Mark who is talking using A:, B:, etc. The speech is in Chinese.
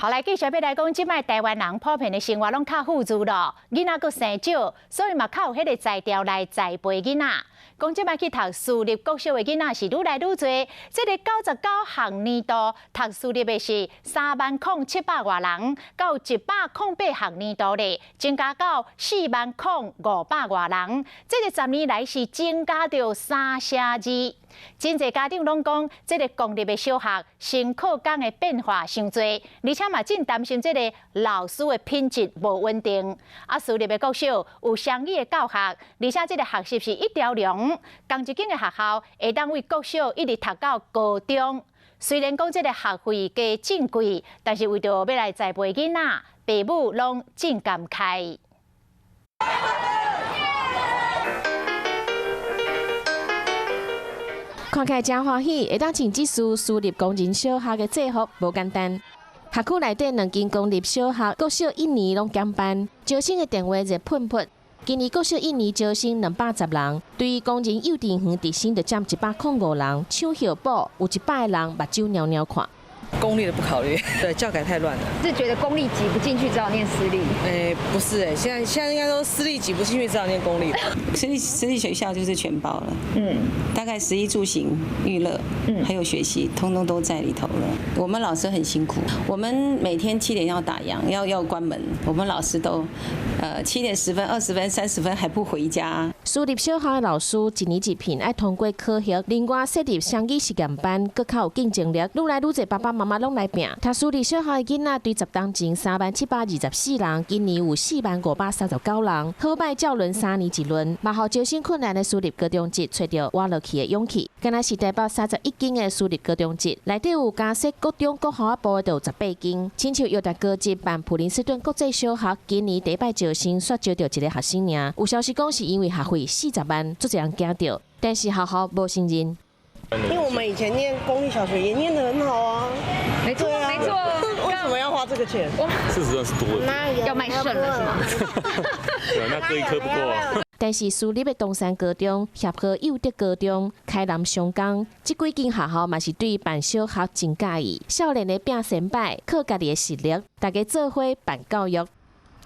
A: 后来继续要来讲，即摆台湾人普遍的生活拢较富足咯，囡仔佫生少，所以嘛较有迄个才调来栽培囡仔。讲即摆去读私立国小的囡仔是愈来愈多，这个99学年度读私立的是30700外人，到108学年度咧增加到40500外人，这个10年来是增加到3成2。真侪家长拢讲，这个公立的小学升课纲的变化伤多，而且嘛真担心这个老师的品质无稳定。私立的国小有双语的教学，而且这个学习是一条龙，同一间的学校会当为国小一直读到高中。虽然讲这个学费加真贵，但是为着要来栽培囡仔，父母拢真感慨。
B: 看起来真欢喜，会当穿这所私立公人小学的制服无简单。学区内底2间公立小学国小1年拢减班，招生的电话热喷喷。今年国小1年招生210人，对于公人幼稚园直升就占105人，抢校补有100个人目睭袅袅看。
C: 公立的不考虑，对，教改太乱了。
D: 是觉得公立挤不进去，只好念私立。
C: 不是现在应该说私立挤不进去，只好念公立。
E: 私立学校就是全包了，大概食衣住行、娱乐，还有学习，通通都在里头了。我们老师很辛苦，我们每天7点要打烊，要关门，我们老师都7点10分、20分、30分还不回家。
B: 私立小学的老师一年一聘，爱通过考核，另外设立双语实验班，更较有竞争力。愈来愈侪爸爸妈妈拢来拼。读私立小学的囡仔，对10当前30724人，今年有4539人，好摆照轮3年一轮。嘛，互招生困难的私立高中职找到活落去的勇气。今仔是台北31间的私立高中职，内底有加设国中国校部的，就有18间。亲像约达高职办普林斯顿国际小学，今年第一摆招生，煞招到一个学生尔。有消息讲是因为学费40万，足侪人惊到，但是学校无承认。
F: 因为我们以前念公立小学也念得很好啊，
D: 没错，没错。
F: 为什么要花这个钱？
G: 事实上是多的，
D: 要卖肾了是吗？
G: 对，那割一颗不够啊。
B: 但是私立的东山高中、协和幼德高中、开南商工，这几间学校嘛是对办小学真介意，少年的拼成败，靠家己的实力，大家做伙办教育。